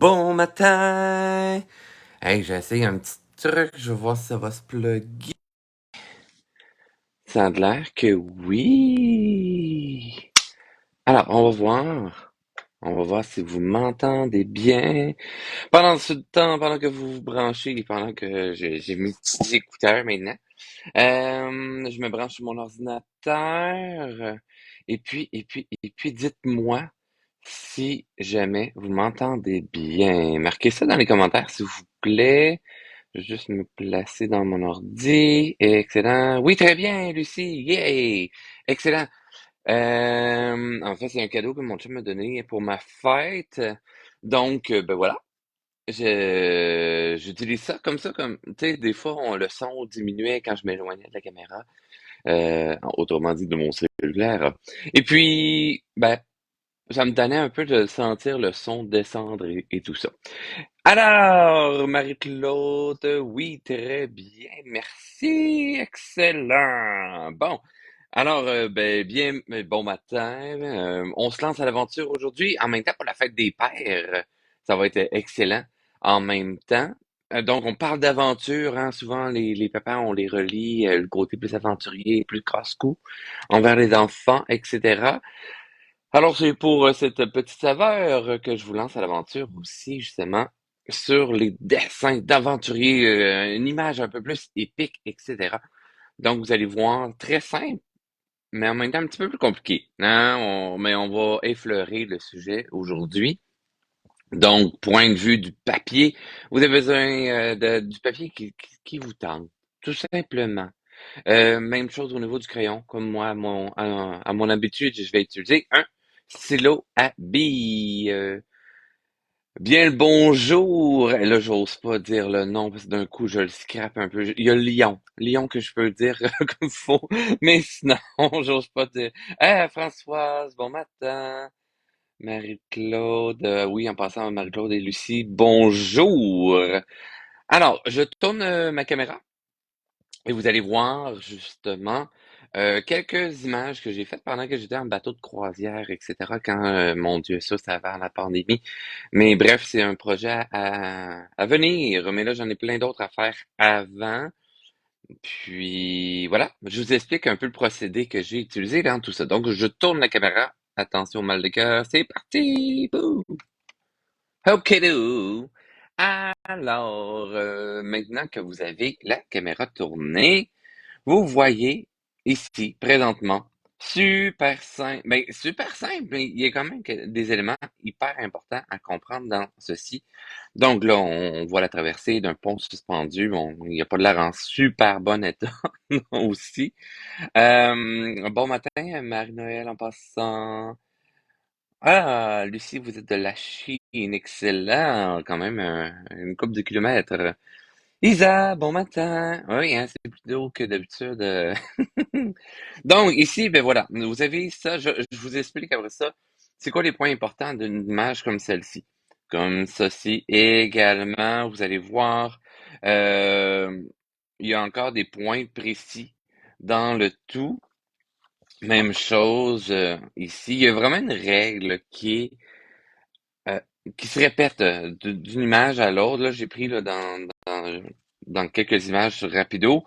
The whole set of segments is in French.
Bon matin! Hey, j'essaye un petit truc, je vais voir si ça va se plugger. Ça a l'air que oui! Alors, on va voir. On va voir si vous m'entendez bien. Pendant ce temps, pendant que vous vous branchez et pendant que j'ai mes petits écouteurs maintenant, je me branche sur mon ordinateur. Et puis, dites-moi si jamais vous m'entendez bien. Marquez ça dans les commentaires, s'il vous plaît. Je vais juste me placer dans mon ordi. Excellent. Oui, très bien, Lucie. Yay! Excellent. En fait, c'est un cadeau que mon chum m'a donné pour ma fête. Donc, ben voilà. J'utilise ça comme ça, comme, tu sais, des fois, le son diminuait quand je m'éloignais de la caméra. Autrement dit, de mon cellulaire. Et puis, ben, ça me donnait un peu de sentir le son descendre et tout ça. Alors, Marie-Claude, oui, très bien, merci, excellent. Bon, alors, ben, bon matin. On se lance à l'aventure aujourd'hui. En même temps, pour la fête des pères, ça va être excellent. En même temps, donc on parle d'aventure, hein. Souvent, les papas, on les relie, le côté plus aventurier, plus casse-cou envers les enfants, etc. Alors, c'est pour cette petite saveur que je vous lance à l'aventure aussi, justement, sur les dessins d'aventuriers, une image un peu plus épique, etc. Donc, vous allez voir, très simple, mais en même temps un petit peu plus compliqué, hein? Mais on va effleurer le sujet aujourd'hui. Donc, point de vue du papier, vous avez besoin du papier qui vous tente, tout simplement. Même chose au niveau du crayon, comme moi, à mon habitude, je vais utiliser un stylo à billes. Bien le bonjour! Et là, j'ose pas dire le nom parce que d'un coup, je le scrape un peu. Il y a Lyon. Lyon que je peux dire comme faut. Mais sinon, j'ose pas dire. Françoise, bon matin. Marie-Claude, oui, en passant à Marie-Claude et Lucie, bonjour! Alors, je tourne ma caméra. Et vous allez voir justement quelques images que j'ai faites pendant que j'étais en bateau de croisière, etc. Quand, mon Dieu, ça avant la pandémie. Mais bref, c'est un projet à venir. Mais là, j'en ai plein d'autres à faire avant. Puis voilà, je vous explique un peu le procédé que j'ai utilisé dans tout ça. Donc, je tourne la caméra. Attention, mal de cœur, c'est parti! Bouh! OK, alors, maintenant que vous avez la caméra tournée, vous voyez ici, présentement, super simple, mais il y a quand même des éléments hyper importants à comprendre dans ceci. Donc là, on voit la traversée d'un pont suspendu. Bon, il n'y a pas de l'air en super bon état aussi. Bon matin, Marie-Noël en passant. Ah, Lucie, vous êtes de la Chine, excellent, quand même une couple de kilomètres. Isa, bon matin. Oui, hein, c'est plus haut que d'habitude. Donc, ici, ben voilà, vous avez ça, je vous explique après ça, c'est quoi les points importants d'une image comme celle-ci. Comme ceci également, vous allez voir, euh, il y a encore des points précis dans le tout. Même chose ici. Il y a vraiment une règle euh, qui se répète d'une image à l'autre. Là, j'ai pris là, dans quelques images sur Rapido,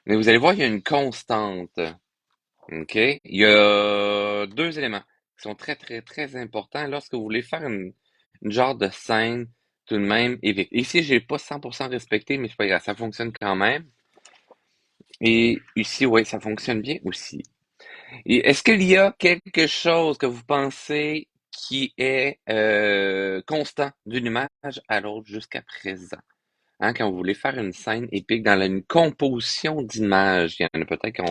mais vous allez voir, il y a une constante. OK? Il y a deux éléments qui sont très, très, très importants lorsque vous voulez faire une genre de scène tout de même épique. Ici, j'ai pas 100% respecté, mais c'est pas grave, ça fonctionne quand même. Et ici, oui, ça fonctionne bien aussi. Et est-ce qu'il y a quelque chose que vous pensez qui est constant d'une image à l'autre jusqu'à présent? Hein, quand vous voulez faire une scène épique dans une composition d'images, il y en a peut-être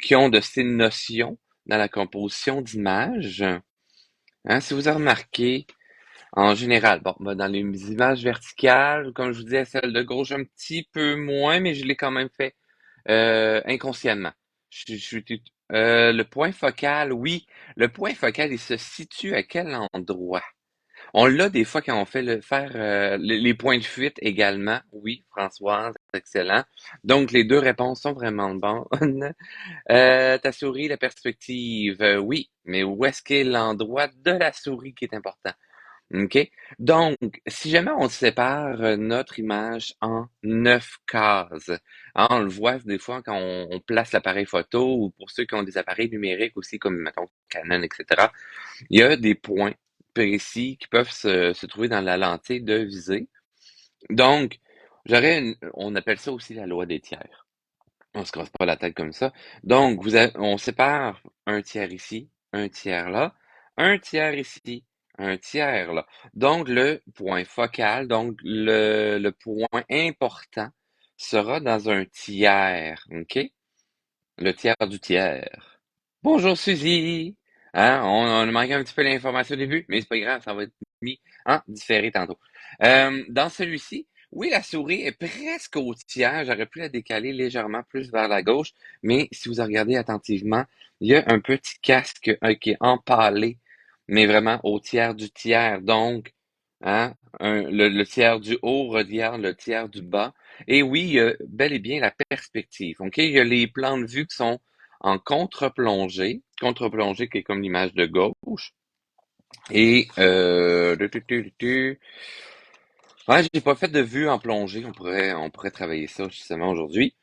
qui ont de ces notions dans la composition d'images. Hein, si vous avez remarqué, en général, bon, ben, dans les images verticales, comme je vous disais, celle de gauche un petit peu moins, mais je l'ai quand même fait inconsciemment. Le point focal, oui. Le point focal, il se situe à quel endroit? On l'a des fois quand on fait faire les points de fuite également. Oui, Françoise, excellent. Donc, les deux réponses sont vraiment bonnes. Ta souris, la perspective, oui. Mais où est-ce qu'est l'endroit de la souris qui est important? OK? Donc, si jamais on sépare notre image en 9 cases, hein, on le voit des fois quand on place l'appareil photo ou pour ceux qui ont des appareils numériques aussi, comme mettons Canon, etc. Il y a des points précis qui peuvent se trouver dans la lentille de visée. Donc, on appelle ça aussi la loi des tiers. On se casse pas la tête comme ça. Donc, on sépare un tiers ici, un tiers là, un tiers ici, un tiers là. Donc, le point focal, donc le point important sera dans un tiers, OK? Le tiers du tiers. Bonjour Suzy! Hein, on a manqué un petit peu l'information au début, mais c'est pas grave, ça va être mis en différé tantôt. Dans celui-ci, oui, la souris est presque au tiers. J'aurais pu la décaler légèrement plus vers la gauche, mais si vous regardez attentivement, il y a un petit casque qui est empalé, mais vraiment au tiers du tiers. Donc, hein, le tiers du haut regarde le tiers du bas. Et oui, il y a bel et bien la perspective. OK? Il y a les plans de vue qui sont en contre-plongée. Contre-plongée qui est comme l'image de gauche. Et ouais, j'ai pas fait de vue en plongée. On pourrait travailler ça justement aujourd'hui.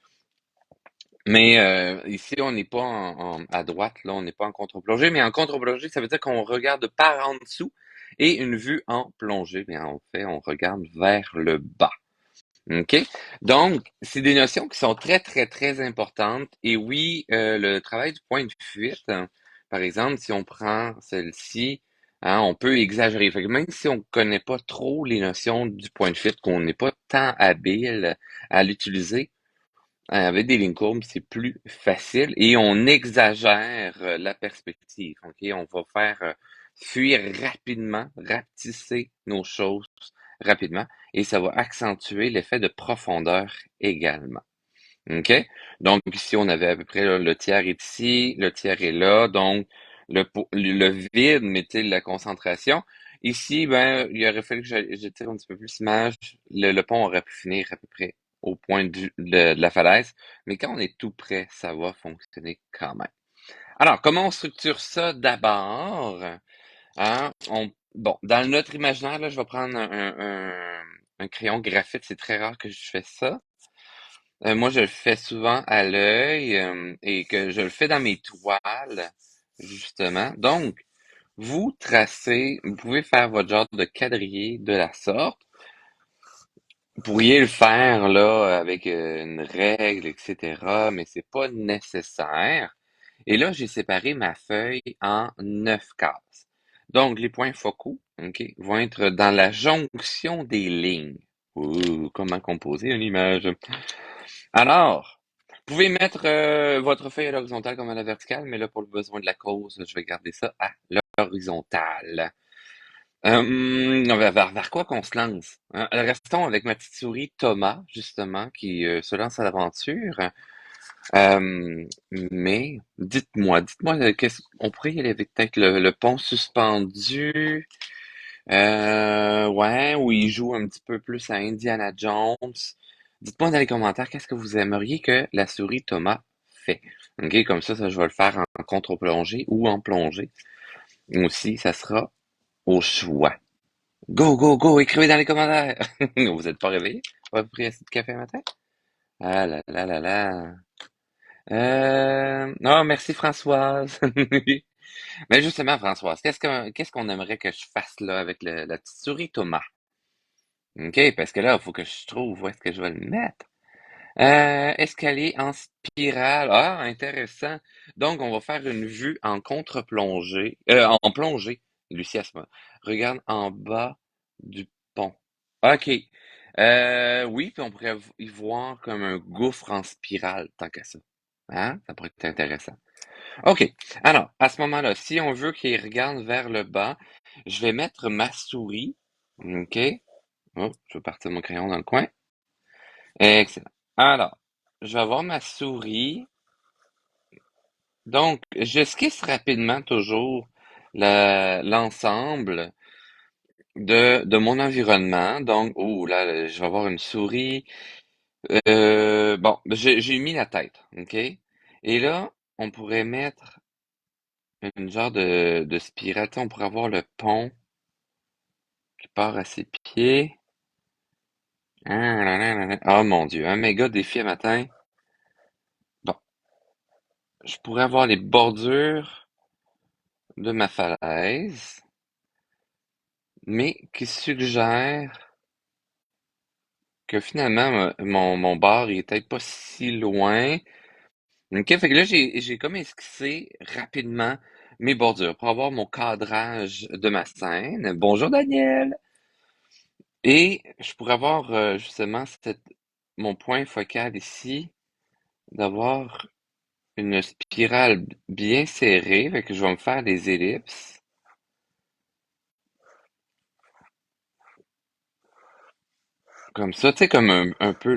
Mais ici, on n'est pas à droite, là, on n'est pas en contre-plongée. Mais en contre-plongée, ça veut dire qu'on regarde par en dessous et une vue en plongée. Mais en fait, on regarde vers le bas. OK? Donc, c'est des notions qui sont très, très, très importantes. Et oui, le travail du point de fuite, hein, par exemple, si on prend celle-ci, hein, on peut exagérer. Fait que même si on ne connaît pas trop les notions du point de fuite, qu'on n'est pas tant habile à l'utiliser, avec des lignes courbes, c'est plus facile et on exagère la perspective. OK? On va faire fuir rapidement, rapetisser nos choses rapidement et ça va accentuer l'effet de profondeur également. OK? Donc, ici, on avait à peu près là, le tiers est ici, le tiers est là, donc le vide mettait la concentration. Ici, ben, il aurait fallu que j'étire un petit peu plus l'image. Le pont aurait pu finir à peu près au point de la falaise, mais quand on est tout près, ça va fonctionner quand même. Alors, comment on structure ça d'abord? Hein? Bon, dans notre imaginaire, là, je vais prendre un crayon graphite. C'est très rare que je fais ça. Moi, je le fais souvent à l'œil et que je le fais dans mes toiles, justement. Donc, vous pouvez faire votre genre de quadrillé de la sorte. Vous pourriez le faire là avec une règle, etc., mais c'est pas nécessaire. Et là, j'ai séparé ma feuille en 9 cases. Donc, les points focaux, OK, vont être dans la jonction des lignes. Ouh, comment composer une image? Alors, vous pouvez mettre votre feuille à l'horizontale comme à la verticale, mais là, pour le besoin de la cause, je vais garder ça à l'horizontale. Vers quoi qu'on se lance? Hein? Restons avec ma petite souris Thomas, justement, qui se lance à l'aventure. Mais dites-moi, on pourrait y aller avec peut-être le pont suspendu, ouais, où il joue un petit peu plus à Indiana Jones. Dites-moi dans les commentaires, qu'est-ce que vous aimeriez que la souris Thomas fait? OK, comme ça, je vais le faire en contre-plongée ou en plongée. Aussi, ça sera au choix. Go, go, go, écrivez dans les commentaires. Vous n'êtes pas réveillé? Pas pris assez de café matin? Ah là là là là. Oh, merci Françoise. Mais justement, Françoise, qu'est-ce qu'on aimerait que je fasse là avec la petite souris Thomas? OK, parce que là, il faut que je trouve où est-ce que je vais le mettre. Escalier en spirale. Ah, intéressant. Donc, on va faire une vue en contre-plongée, en plongée. Lucie, regarde en bas du pont. OK. Oui, puis on pourrait y voir comme un gouffre en spirale, tant qu'à ça. Hein? Ça pourrait être intéressant. OK. Alors, à ce moment-là, si on veut qu'il regarde vers le bas, je vais mettre ma souris. OK. Oh, je vais partir mon crayon dans le coin. Excellent. Alors, je vais avoir ma souris. Donc, j'esquisse rapidement toujours l'ensemble de mon environnement. Donc, oh là, je vais avoir une souris. Bon, j'ai mis la tête, OK? Et là, on pourrait mettre une genre de spirale. Tu sais, on pourrait avoir le pont. qui part à ses pieds. Oh mon Dieu, un méga défi à matin. Bon, je pourrais avoir les bordures de ma falaise, mais qui suggère que finalement, mon bar il est peut-être pas si loin. OK, fait que là, j'ai comme esquissé rapidement mes bordures pour avoir mon cadrage de ma scène. Bonjour Daniel! Et je pourrais avoir justement mon point focal ici, d'avoir une spirale bien serrée, fait que je vais me faire des ellipses. Comme ça, tu sais, comme un peu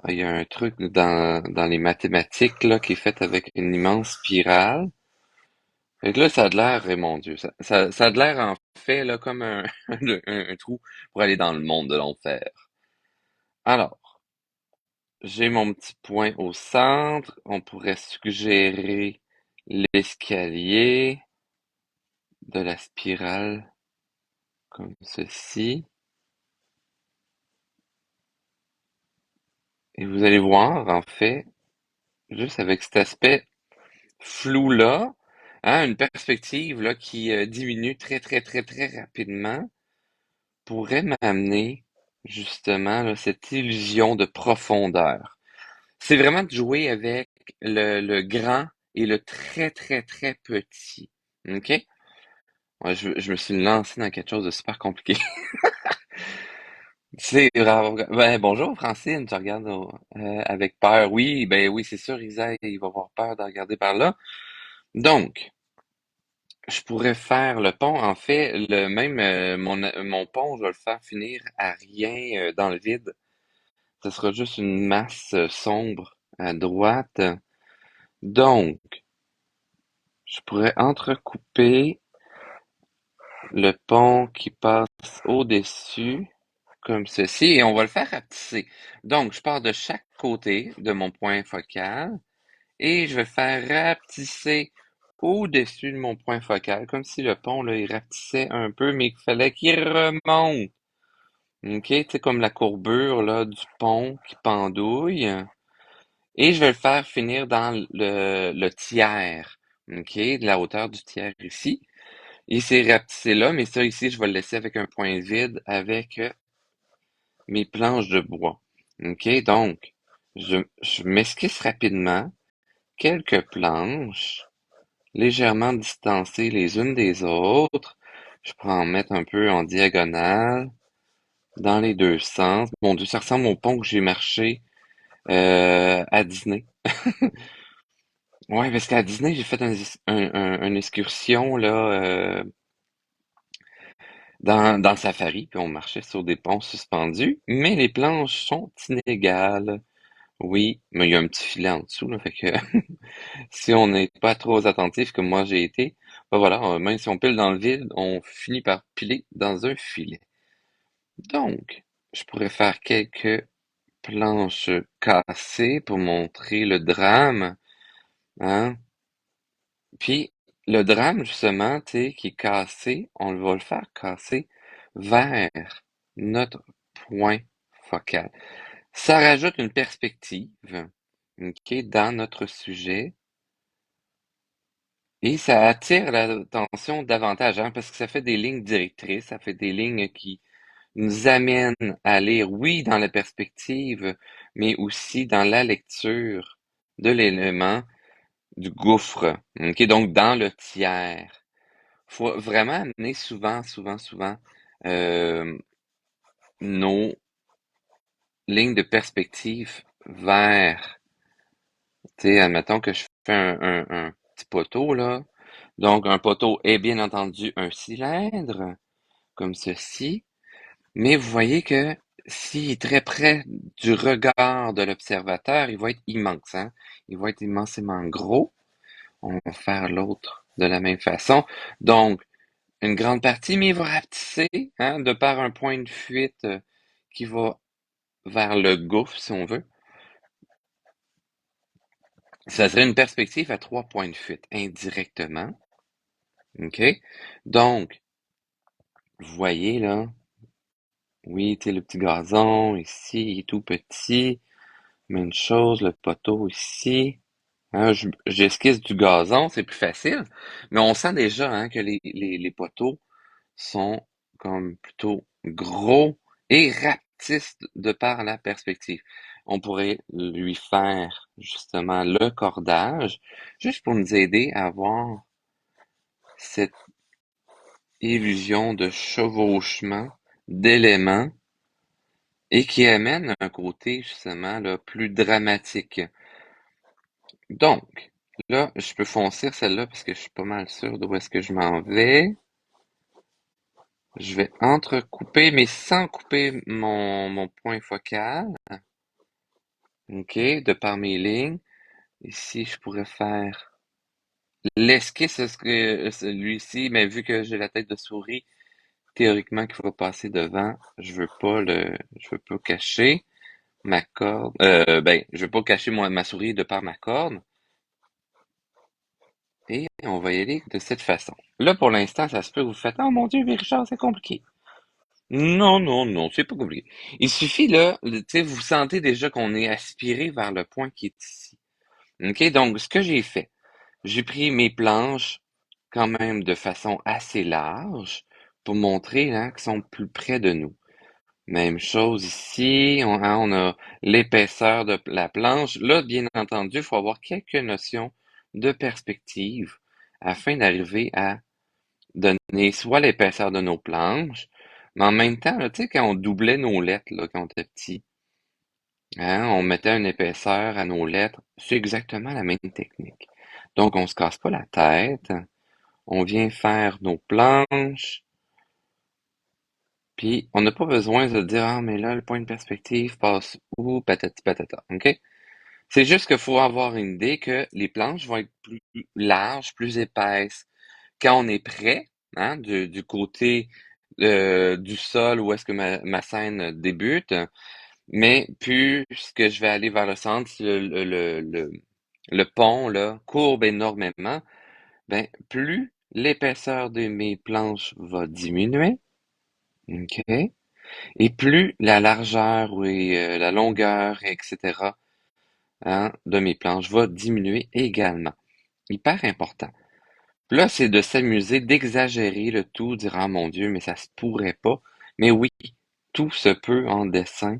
il y a un truc dans les mathématiques là, qui est fait avec une immense spirale. Fait que là, ça a de l'air, mon Dieu, ça a de l'air en fait là, comme un trou pour aller dans le monde de l'enfer. Alors, j'ai mon petit point au centre. On pourrait suggérer l'escalier de la spirale comme ceci. Et vous allez voir, en fait, juste avec cet aspect flou-là, hein, une perspective là, qui diminue très, très, très, très rapidement, pourrait m'amener justement là, cette illusion de profondeur. C'est vraiment de jouer avec le grand et le très, très, très petit. OK? Ouais, je me suis lancé dans quelque chose de super compliqué. C'est grave. Ben, bonjour Francine, tu regardes avec peur. Oui, ben oui, c'est sûr, Isaïe, il va avoir peur de regarder par là. Donc, je pourrais faire le pont. En fait, le même mon pont, je vais le faire finir à rien dans le vide. Ce sera juste une masse sombre à droite. Donc, je pourrais entrecouper le pont qui passe au-dessus, comme ceci, et on va le faire rapetisser. Donc, je pars de chaque côté de mon point focal et je vais faire rapetisser au-dessus de mon point focal, comme si le pont, là, il rapetissait un peu, mais qu'il fallait qu'il remonte. OK? Tu sais, comme la courbure, là, du pont qui pendouille. Et je vais le faire finir dans le tiers. OK? De la hauteur du tiers ici. Et c'est rapetissé là, mais ça ici, je vais le laisser avec un point vide avec mes planches de bois. OK? Donc, je m'esquisse rapidement quelques planches légèrement distancées les unes des autres. Je pourrais en mettre un peu en diagonale dans les deux sens. Mon Dieu, ça ressemble au pont que j'ai marché à Disney. Ouais, parce qu'à Disney, j'ai fait une excursion là dans le safari, puis on marchait sur des ponts suspendus, mais les planches sont inégales. Oui, mais il y a un petit filet en dessous, là, fait que si on n'est pas trop attentif comme moi j'ai été, ben voilà, même si on pile dans le vide, on finit par piler dans un filet. Donc, je pourrais faire quelques planches cassées pour montrer le drame, hein. Puis, le drame, justement, tu sais, qui est cassé, on va le faire casser vers notre point focal. Ça rajoute une perspective, OK, dans notre sujet et ça attire l'attention davantage, hein, parce que ça fait des lignes directrices, ça fait des lignes qui nous amènent à lire, oui, dans la perspective, mais aussi dans la lecture de l'élément du gouffre, OK, donc dans le tiers. Faut vraiment amener souvent, souvent, souvent nos lignes de perspective vers, tu sais, admettons que je fais un petit poteau, là. Donc, un poteau est bien entendu un cylindre, comme ceci. Mais vous voyez que s'il est très près du regard de l'observateur, il va être immense, hein? Il va être immensément gros. On va faire l'autre de la même façon. Donc, une grande partie, mais il va rapetisser, hein, de par un point de fuite qui va vers le gouffre, si on veut. Ça serait une perspective à 3 points de fuite, indirectement. OK? Donc, Vous voyez là, oui, tu sais, le petit gazon ici, il est tout petit. Même chose, le poteau ici. Hein, j'esquisse du gazon, c'est plus facile. Mais on sent déjà hein, que les poteaux sont comme plutôt gros et rapetisses de par la perspective. On pourrait lui faire justement le cordage, juste pour nous aider à avoir cette illusion de chevauchement d'éléments et qui amène un côté justement là, plus dramatique. Donc, là, je peux foncir celle-là parce que je suis pas mal sûr d'où est-ce que je m'en vais. Je vais entrecouper, mais sans couper mon point focal. OK, de par mes lignes. Ici, je pourrais faire l'esquisse, celui-ci, mais vu que j'ai la tête de souris, théoriquement, qu'il faut passer devant, je veux pas cacher ma corde. Je veux pas cacher ma souris de par ma corde. Et on va y aller de cette façon. Là, pour l'instant, ça se peut que vous faites, oh mon Dieu, mais Richard, c'est compliqué. Non, non, non, c'est pas compliqué. Il suffit, là, tu sais, vous sentez déjà qu'on est aspiré vers le point qui est ici. OK? Donc, ce que j'ai fait, j'ai pris mes planches quand même de façon assez large pour montrer là, qu'ils sont plus près de nous. Même chose ici, on a l'épaisseur de la planche. Là, bien entendu, il faut avoir quelques notions de perspective afin d'arriver à donner soit l'épaisseur de nos planches, mais en même temps, là, tu sais, quand on doublait nos lettres, là, quand on était petit, hein, on mettait une épaisseur à nos lettres, c'est exactement la même technique. Donc, on se casse pas la tête, on vient faire nos planches, puis on n'a pas besoin de dire, ah, mais là, le point de perspective passe où, patati patata, OK? C'est juste qu'il faut avoir une idée que les planches vont être plus larges, plus épaisses. Quand on est près, hein, du côté du sol où est-ce que ma scène débute, mais plus que je vais aller vers le centre, si le pont là, courbe énormément, ben, plus l'épaisseur de mes planches va diminuer, OK? Et plus la largeur et la longueur, etc., hein, de mes planches va diminuer également. Hyper important. Là, c'est de s'amuser, d'exagérer le tout, dire ah mon Dieu, mais ça se pourrait pas. Mais oui, tout se peut en dessin.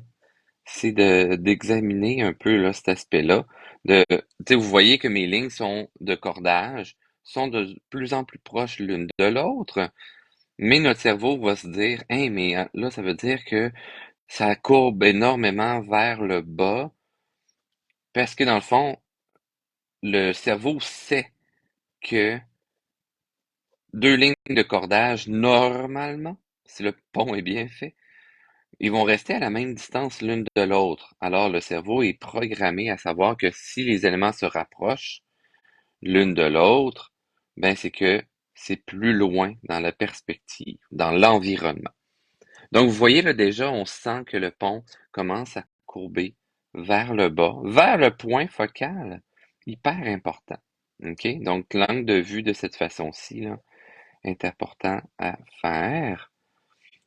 C'est d'examiner un peu là, cet aspect-là. Tu sais, vous voyez que mes lignes sont de cordage, sont de plus en plus proches l'une de l'autre, mais notre cerveau va se dire, hey, mais là, ça veut dire que ça courbe énormément vers le bas, parce que dans le fond, le cerveau sait que deux lignes de cordage, normalement, si le pont est bien fait, ils vont rester à la même distance l'une de l'autre. Alors, le cerveau est programmé à savoir que si les éléments se rapprochent l'une de l'autre, ben c'est que c'est plus loin dans la perspective, dans l'environnement. Donc, vous voyez là déjà, on sent que le pont commence à courber vers le bas, vers le point focal, hyper important. OK? Donc, l'angle de vue de cette façon-ci là, est important à faire.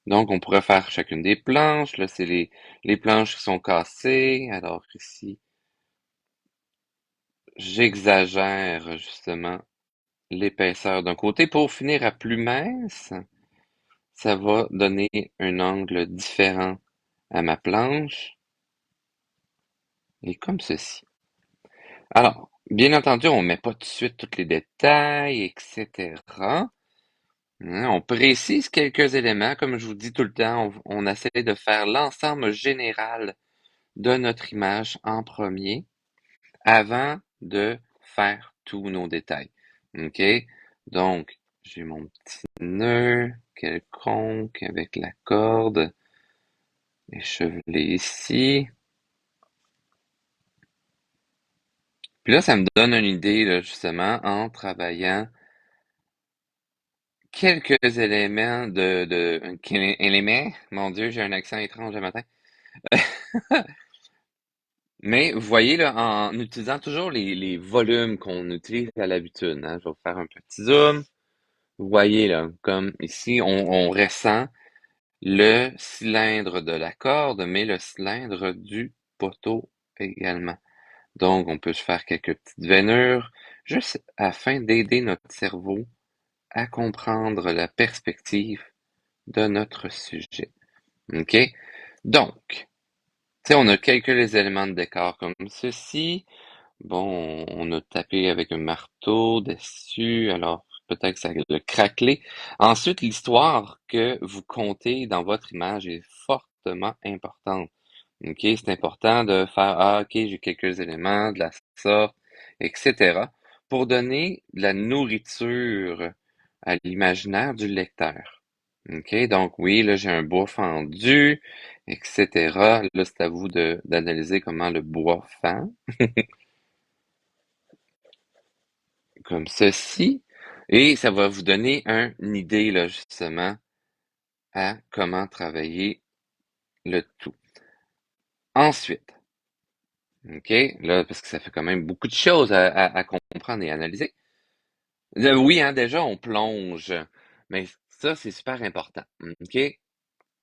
Donc, on pourrait faire chacune des planches. Là, c'est les planches qui sont cassées. Alors ici, j'exagère justement l'épaisseur d'un côté pour finir à plus mince. Ça va donner un angle différent à ma planche. Et comme ceci. Alors, bien entendu, on ne met pas tout de suite tous les détails, etc. Hein, on précise quelques éléments. Comme je vous dis tout le temps, on essaie de faire l'ensemble général de notre image en premier avant de faire tous nos détails. OK? Donc, j'ai mon petit nœud quelconque avec la corde échevelée ici. Puis là, ça me donne une idée, là, justement, en travaillant quelques éléments éléments? Mon Dieu, j'ai un accent étrange le matin. Mais vous voyez, là, en utilisant toujours les volumes qu'on utilise à l'habitude, hein, je vais vous faire un petit zoom. Vous voyez là, comme ici, on ressent le cylindre de la corde, mais le cylindre du poteau également. Donc, on peut se faire quelques petites veinures, juste afin d'aider notre cerveau à comprendre la perspective de notre sujet. OK? Donc, tu sais, on a quelques éléments de décor comme ceci. Bon, on a tapé avec un marteau dessus, alors peut-être que ça a craquelé. Ensuite, l'histoire que vous contez dans votre image est fortement importante. OK, c'est important de faire, ah, OK, j'ai quelques éléments de la sorte, etc., pour donner de la nourriture à l'imaginaire du lecteur. OK, donc oui, là, j'ai un bois fendu, etc. Là, c'est à vous d'analyser comment le bois fend, comme ceci, et ça va vous donner une idée, là, justement, à comment travailler le tout. Ensuite, OK, là, parce que ça fait quand même beaucoup de choses à comprendre et analyser. Oui, hein, déjà, on plonge, mais ça, c'est super important. OK?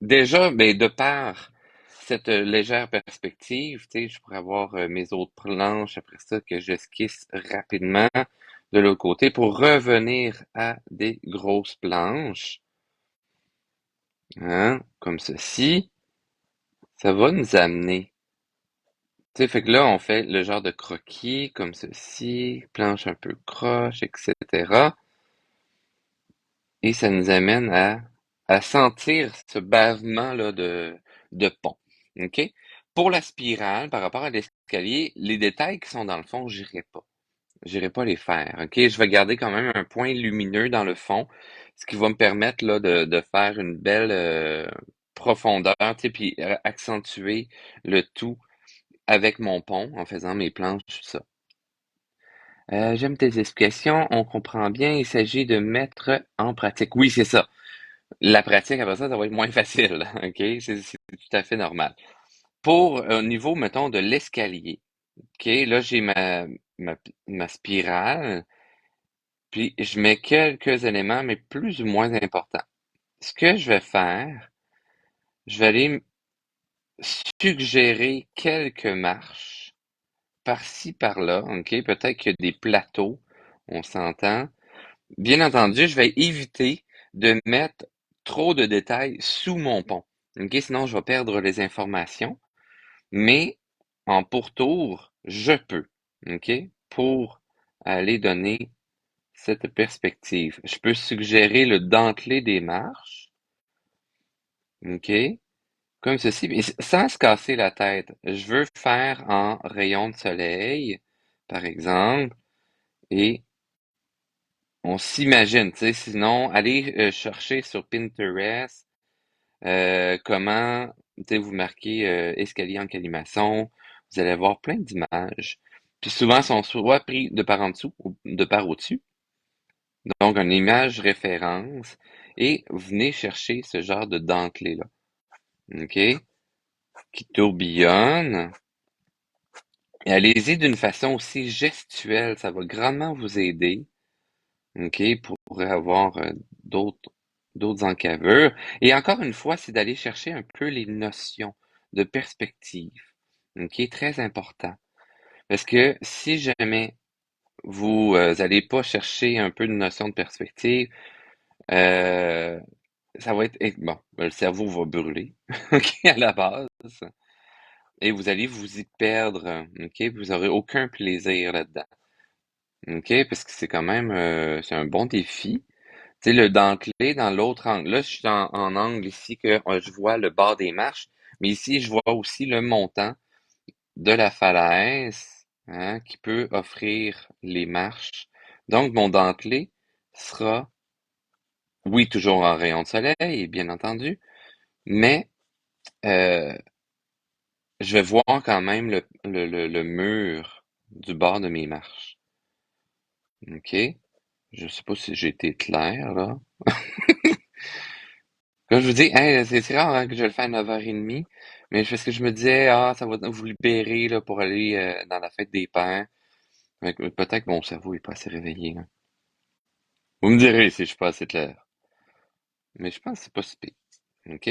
Déjà, ben, de par cette légère perspective, tu sais, je pourrais avoir mes autres planches après ça que j'esquisse rapidement de l'autre côté pour revenir à des grosses planches, hein, comme ceci. Ça va nous amener. Tu sais, fait que là, on fait le genre de croquis comme ceci, planche un peu croche, etc. Et ça nous amène à sentir ce bavement-là de pont. OK? Pour la spirale, par rapport à l'escalier, les détails qui sont dans le fond, j'irai pas. J'irai pas les faire. OK? Je vais garder quand même un point lumineux dans le fond, ce qui va me permettre là, de faire une belle profondeur, tu sais, puis accentuer le tout avec mon pont en faisant mes planches, tout ça. J'aime tes explications, on comprend bien, il s'agit de mettre en pratique. Oui, c'est ça. La pratique, après ça, ça va être moins facile, OK? C'est tout à fait normal. Pour au niveau, mettons, de l'escalier, OK? Là, j'ai ma spirale, puis je mets quelques éléments, mais plus ou moins importants. Ce que je vais faire, je vais aller suggérer quelques marches par-ci, par-là, OK? Peut-être qu'il y a des plateaux, on s'entend. Bien entendu, je vais éviter de mettre trop de détails sous mon pont. OK? Sinon, je vais perdre les informations. Mais en pourtour, je peux. OK? Pour aller donner cette perspective. Je peux suggérer le dentelé des marches. OK? Comme ceci, mais sans se casser la tête. Je veux faire en rayon de soleil, par exemple, et on s'imagine, tu sais, sinon, allez chercher sur Pinterest comment, tu sais, vous marquez escalier en colimaçon, vous allez avoir plein d'images. Puis souvent, elles sont soit pris de par en dessous ou de par au-dessus. Donc, une image référence. Et vous venez chercher ce genre de dentelé-là. OK? Qui tourbillonne. Et allez-y d'une façon aussi gestuelle. Ça va grandement vous aider. OK, pour avoir d'autres d'autres encaveurs. Et encore une fois, c'est d'aller chercher un peu les notions de perspective. OK, très important. Parce que si jamais vous allez pas chercher un peu de notion de perspective, euh, ça va être bon, le cerveau va brûler, OK, à la base. Et vous allez vous y perdre, OK? Vous aurez aucun plaisir là-dedans. OK? Parce que c'est quand même c'est un bon défi. Tu sais, le dentelé dans l'autre angle. Là, je suis en angle ici que je vois le bas des marches, mais ici, je vois aussi le montant de la falaise, hein, qui peut offrir les marches. Donc, mon dentelé sera, oui, toujours en rayon de soleil, bien entendu, mais euh, je vais voir quand même le mur du bord de mes marches. OK? Je sais pas si j'ai été clair, là. Comme je vous dis, hein, c'est rare hein, que je le fais à 9h30, mais parce que je me disais, ah, ça va vous libérer là, pour aller dans la fête des pères. Peut-être que mon cerveau est pas assez réveillé. Là. Vous me direz si je suis pas assez clair. Mais je pense que c'est pas si pire. OK?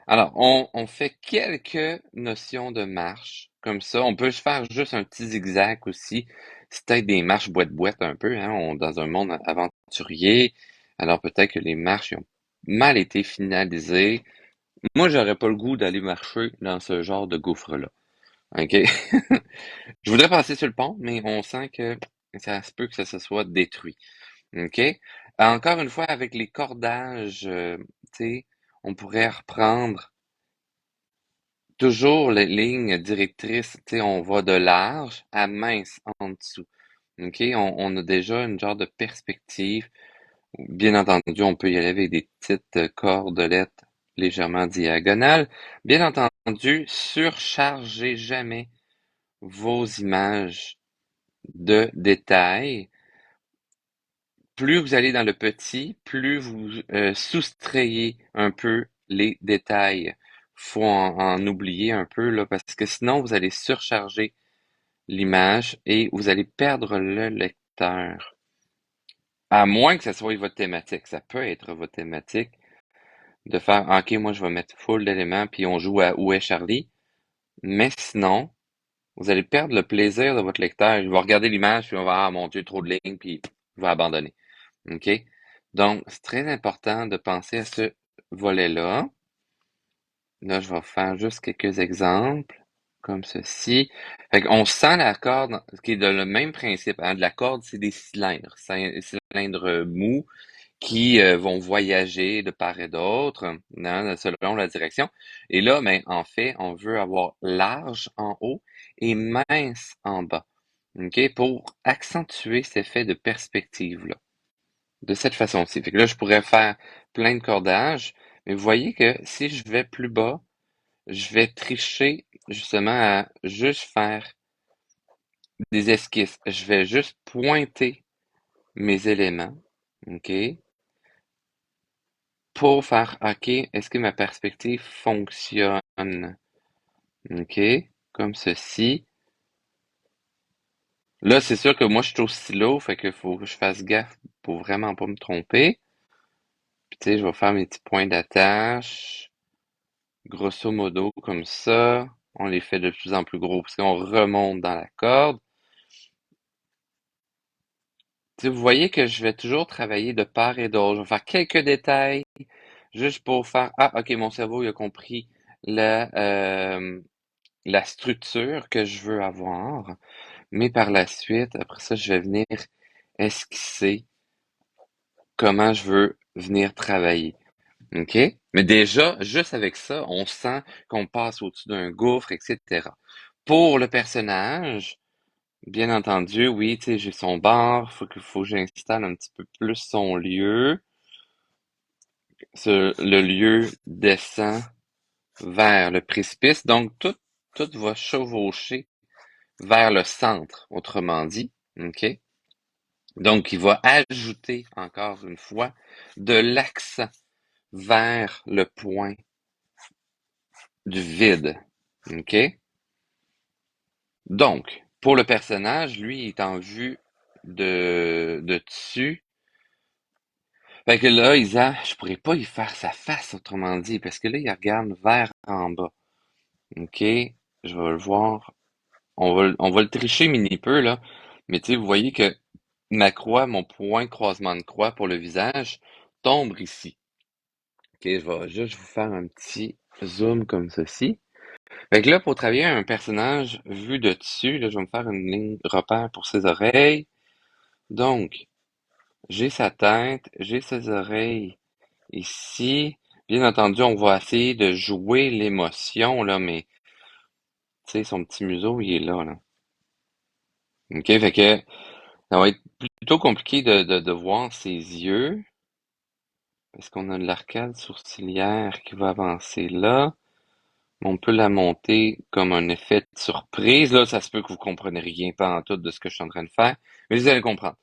Alors, on fait quelques notions de marche, comme ça. On peut se faire juste un petit zigzag aussi. C'est peut-être des marches boîte-boîte un peu, hein, dans un monde aventurier. Alors peut-être que les marches ont mal été finalisées. Moi, j'aurais pas le goût d'aller marcher dans ce genre de gouffre-là. OK? Je voudrais passer sur le pont, mais on sent que ça se peut que ça se soit détruit. OK? Encore une fois, avec les cordages, tu sais, on pourrait reprendre toujours les lignes directrices, tu sais, on va de large à mince en dessous. OK? On a déjà une genre de perspective. Bien entendu, on peut y aller avec des petites cordelettes légèrement diagonales. Bien entendu, surchargez jamais vos images de détails. Plus vous allez dans le petit, plus vous soustrayez un peu les détails. Faut en oublier un peu là, parce que sinon vous allez surcharger l'image et vous allez perdre le lecteur. À moins que ça soit votre thématique. Ça peut être votre thématique de faire OK, moi je vais mettre full d'éléments puis on joue à Où est Charlie. Mais sinon, vous allez perdre le plaisir de votre lecteur. Il va regarder l'image puis on va Ah mon Dieu, trop de lignes, puis il va abandonner. OK? Donc, c'est très important de penser à ce volet-là. Là, je vais faire juste quelques exemples, comme ceci. Fait qu'on sent la corde, qui est de le même principe, hein. De la corde, c'est des cylindres, cylindres mous qui vont voyager de part et d'autre, hein, selon la direction. Et là, ben, en fait, on veut avoir large en haut et mince en bas. OK? Pour accentuer cet effet de perspective-là. De cette façon-ci. Fait que là, je pourrais faire plein de cordages, mais vous voyez que si je vais plus bas, je vais tricher justement à juste faire des esquisses. Je vais juste pointer mes éléments, OK, pour faire OK, est-ce que ma perspective fonctionne? OK, comme ceci. Là, c'est sûr que moi, je suis au stylo, fait qu'il faut que je fasse gaffe pour vraiment pas me tromper. Puis, tu sais, je vais faire mes petits points d'attache. Grosso modo, comme ça, on les fait de plus en plus gros parce qu'on remonte dans la corde. Tu sais, vous voyez que je vais toujours travailler de part et d'autre. Je vais faire quelques détails juste pour faire Ah, ok, mon cerveau il a compris la structure que je veux avoir. Mais par la suite, après ça, je vais venir esquisser comment je veux venir travailler. OK? Mais déjà, juste avec ça, on sent qu'on passe au-dessus d'un gouffre, etc. Pour le personnage, bien entendu, oui, tu sais, j'ai son bar, faut que j'installe un petit peu plus son lieu. Le lieu descend vers le précipice, donc tout va chevaucher vers le centre, autrement dit. OK? Donc, il va ajouter, encore une fois, de l'accent vers le point du vide. OK? Donc, pour le personnage, lui, il est en vue de dessus. Fait que là, je pourrais pas y faire sa face, autrement dit, parce que là, il regarde vers en bas. OK? Je vais le voir. On va le tricher mini peu, là. Mais tu sais, vous voyez que ma croix, mon point de croisement de croix pour le visage, tombe ici. OK? Je vais juste vous faire un petit zoom comme ceci. Fait que là, pour travailler un personnage vu de dessus, là, je vais me faire une ligne repère pour ses oreilles. Donc, j'ai sa tête, j'ai ses oreilles ici. Bien entendu, on va essayer de jouer l'émotion, là, mais, tu sais, son petit museau, il est là, là. OK? Fait que, ça va être plutôt compliqué de voir ses yeux, parce qu'on a de l'arcade sourcilière qui va avancer là. On peut la monter comme un effet de surprise. Là, ça se peut que vous compreniez rien pas en tout de ce que je suis en train de faire, mais vous allez comprendre.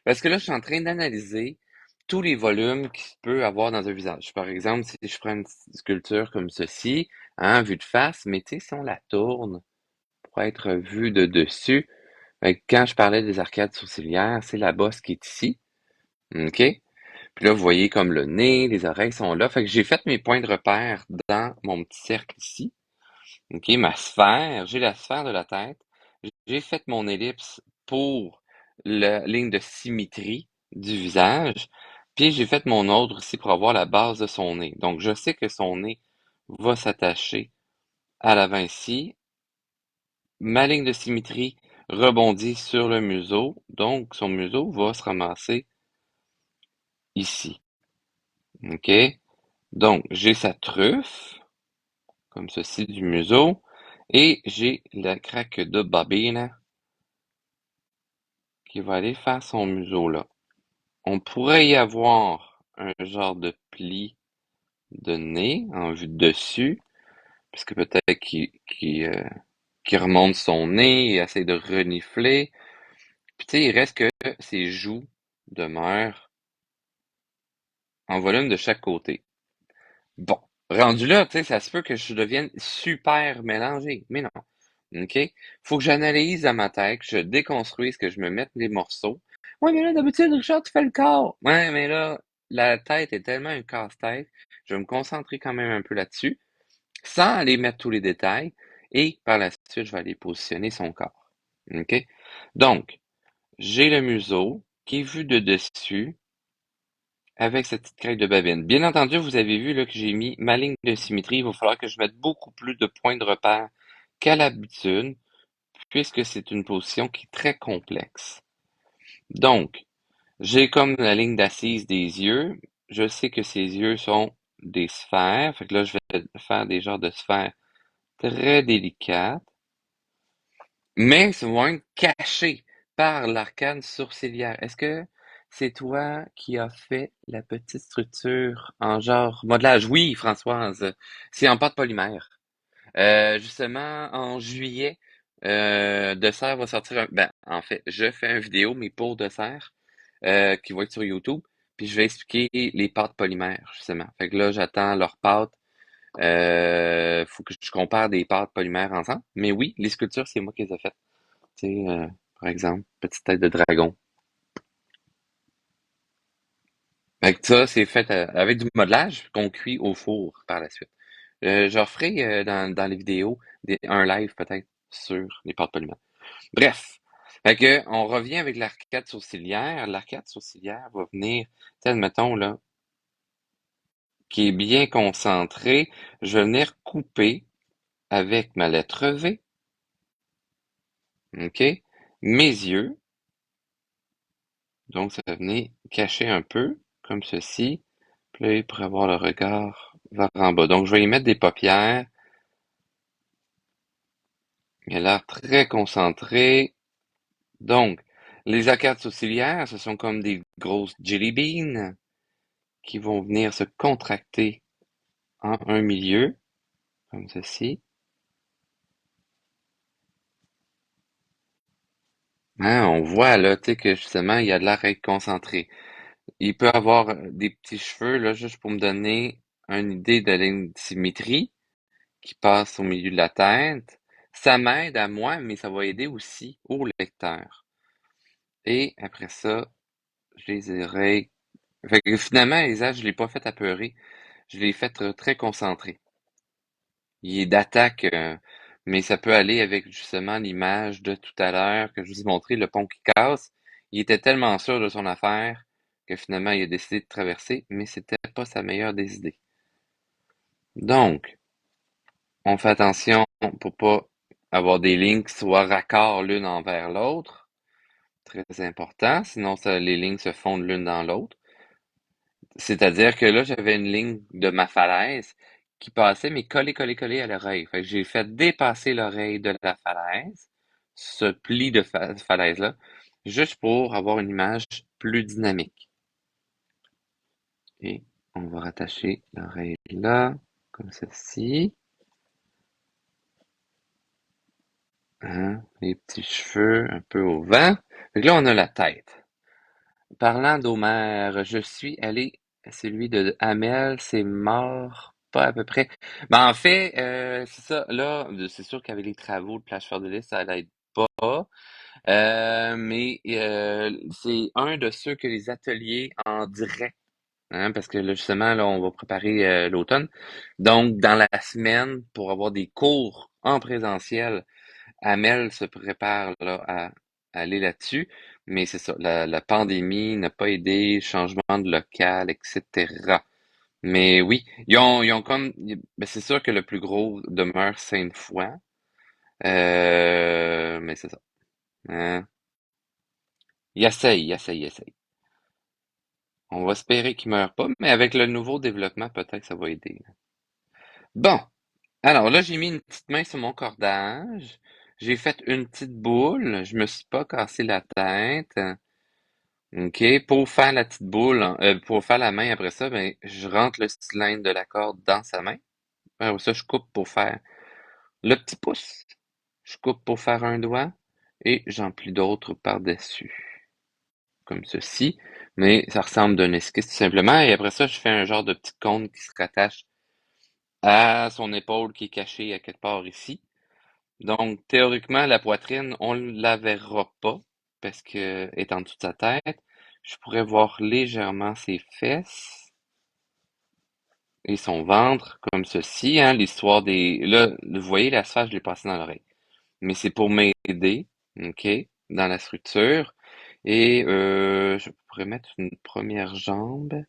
Parce que là, je suis en train d'analyser tous les volumes qu'il peut avoir dans un visage. Par exemple, si je prends une sculpture comme ceci, hein, vue de face, mais tu sais, si on la tourne pour être vue de dessus, quand je parlais des arcades sourcilières, c'est la bosse qui est ici. OK? Puis là, vous voyez comme le nez, les oreilles sont là. Fait que j'ai fait mes points de repère dans mon petit cercle ici. OK? Ma sphère, j'ai la sphère de la tête. J'ai fait mon ellipse pour la ligne de symétrie du visage. Puis j'ai fait mon autre ici pour avoir la base de son nez. Donc, je sais que son nez va s'attacher à l'avant ici. Ma ligne de symétrie rebondit sur le museau. Donc, son museau va se ramasser ici. OK? Donc, j'ai sa truffe, comme ceci, du museau. Et j'ai la craque de bobine qui va aller faire son museau là. On pourrait y avoir un genre de pli de nez en vue de dessus, puisque peut-être qu'il remonte son nez et essaie de renifler. Puis tu sais, il reste que ses joues demeurent en volume de chaque côté. Bon, rendu là, tu sais, ça se peut que je devienne super mélangé, mais non. OK? Faut que j'analyse dans ma tête, que je déconstruise, que je me mette les morceaux. Ouais, mais là, d'habitude, Richard, tu fais le corps. Ouais, mais là, la tête est tellement un casse-tête. Je vais me concentrer quand même un peu là-dessus, sans aller mettre tous les détails. Et par la suite, je vais aller positionner son corps. OK? Donc, j'ai le museau qui est vu de dessus avec cette petite craque de babine. Bien entendu, vous avez vu là, que j'ai mis ma ligne de symétrie. Il va falloir que je mette beaucoup plus de points de repère qu'à l'habitude, puisque c'est une position qui est très complexe. Donc, j'ai comme la ligne d'assise des yeux. Je sais que ces yeux sont des sphères. Fait que là, je vais faire des genres de sphères très délicates, mais ça vont être cachés par l'arcane sourcilière. Est-ce que c'est toi qui as fait la petite structure en genre modelage? Oui, Françoise, c'est en pâte polymère. Justement, en juillet, Dessert va sortir ben, en fait, je fais une vidéo, mais pour Dessert, qui va être sur YouTube, puis je vais expliquer les pâtes polymères, justement. Fait que là, j'attends leurs pâtes. Faut que je compare des pâtes polymères ensemble. Mais oui, les sculptures, c'est moi qui les ai faites. Tu sais, par exemple, petite tête de dragon. Fait que ça, c'est fait avec du modelage qu'on cuit au four par la suite. Je referai dans les vidéos un live peut-être sur les pâtes polymères. Bref, fait que on revient avec l'arcade sourcilière. L'arcade sourcilière va venir, tu sais, admettons là, qui est bien concentré. Je vais venir couper avec ma lettre V, ok, mes yeux. Donc ça va venir cacher un peu, comme ceci. Puis là, pour avoir le regard vers en bas. Donc je vais y mettre des paupières. Il a l'air très concentré. Donc, les arcades sourcilières, ce sont comme des grosses jelly beans qui vont venir se contracter en un milieu, comme ceci. Hein, on voit là, tu sais, que justement, il y a de l'air à être concentré. Il peut avoir des petits cheveux, là, juste pour me donner une idée de la symétrie qui passe au milieu de la tête. Ça m'aide à moi, mais ça va aider aussi au lecteur. Et après ça, je les oreilles. Fait que finalement, les âges, je l'ai pas fait apeurer. Je l'ai fait très concentré. Il est d'attaque, mais ça peut aller avec justement l'image de tout à l'heure que je vous ai montré, le pont qui casse. Il était tellement sûr de son affaire que finalement il a décidé de traverser, mais c'était pas sa meilleure des idées. Donc, on fait attention pour pas avoir des lignes qui soient raccords l'une envers l'autre. Très important, sinon les lignes se fondent l'une dans l'autre. C'est-à-dire que là, j'avais une ligne de ma falaise qui passait, mais collée à l'oreille. Fait que j'ai fait dépasser l'oreille de la falaise, ce pli de falaise-là, juste pour avoir une image plus dynamique. Et on va rattacher l'oreille là, comme ceci. Hein, les petits cheveux un peu au vent. Fait que là, on a la tête. Parlant d'Homère, je suis allé à celui de Hamel, c'est mort, pas à peu près. Ben, en fait, c'est ça, là, c'est sûr qu'avec les travaux de plage Fleur de Lys, ça l'aide pas. Mais c'est un de ceux que les ateliers en direct, hein, parce que là, justement, là, on va préparer l'automne. Donc, dans la semaine, pour avoir des cours en présentiel, Amel se prépare là, à aller là-dessus. Mais c'est ça, la pandémie n'a pas aidé, changement de local, etc. Mais oui, ils ont comme, ben c'est sûr que le plus gros demeure Sainte-Foy. Mais c'est ça. Hein. Il essaye. On va espérer qu'il meure pas, mais avec le nouveau développement, peut-être que ça va aider. Bon, alors là, j'ai mis une petite main sur mon cordage. J'ai fait une petite boule. Je me suis pas cassé la tête. OK. Pour faire la petite boule, pour faire la main après ça, ben, je rentre le cylindre de la corde dans sa main. Après ça, je coupe pour faire le petit pouce. Je coupe pour faire un doigt et j'en plie d'autres par-dessus, comme ceci. Mais ça ressemble d'un esquisse tout simplement. Et après ça, je fais un genre de petit cône qui se rattache à son épaule qui est cachée à quelque part ici. Donc, théoriquement, la poitrine, on ne la verra pas parce que est en dessous de sa tête. Je pourrais voir légèrement ses fesses et son ventre comme ceci, hein, l'histoire des... Là, vous voyez, la sphère, je l'ai passée dans l'oreille. Mais c'est pour m'aider, OK, dans la structure. Et je pourrais mettre une première jambe,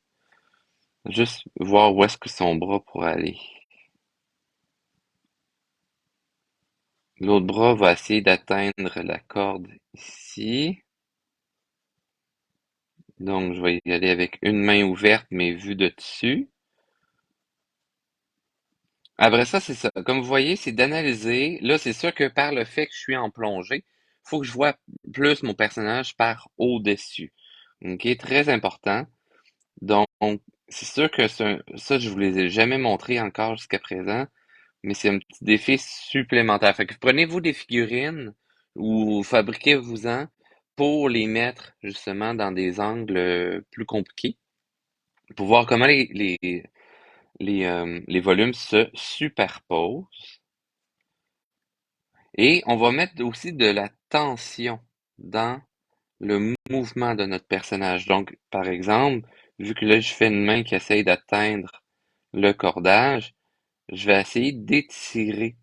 juste voir où est-ce que son bras pourrait aller. L'autre bras va essayer d'atteindre la corde ici. Donc, je vais y aller avec une main ouverte, mais vue de dessus. Après ça, c'est ça. Comme vous voyez, c'est d'analyser. Là, c'est sûr que par le fait que je suis en plongée, faut que je vois plus mon personnage par au-dessus. OK? Très important. Donc, c'est sûr que ça, je vous les ai jamais montré encore jusqu'à présent, mais c'est un petit défi supplémentaire. Fait que prenez-vous des figurines ou fabriquez-vous-en pour les mettre justement dans des angles plus compliqués, pour voir comment les volumes se superposent. Et on va mettre aussi de la tension dans le mouvement de notre personnage. Donc, par exemple, vu que là, je fais une main qui essaye d'atteindre le cordage, je vais essayer d'étirer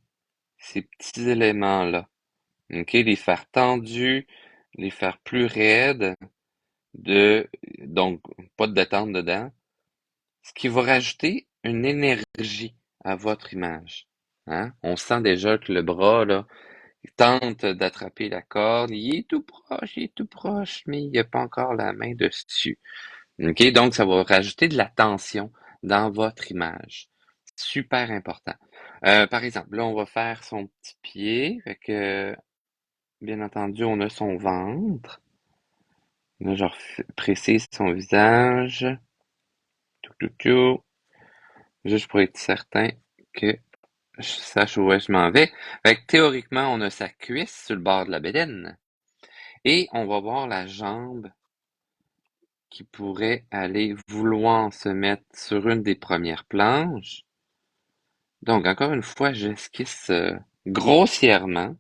ces petits éléments-là. OK? Les faire tendus, les faire plus raides, donc pas de détente dedans, ce qui va rajouter une énergie à votre image. Hein? On sent déjà que le bras, là, il tente d'attraper la corde, il est tout proche, mais il n'y a pas encore la main dessus. OK? Donc, ça va rajouter de la tension dans votre image. Super important. Par exemple, là, on va faire son petit pied. Fait que, bien entendu, on a son ventre. Là, je précise son visage. Tout, tout, tout. Juste pour être certain que je sache où est-ce que je m'en vais. Fait que, théoriquement, on a sa cuisse sur le bord de la bédaine. Et on va voir la jambe qui pourrait aller vouloir se mettre sur une des premières planches. Donc, encore une fois, j'esquisse grossièrement.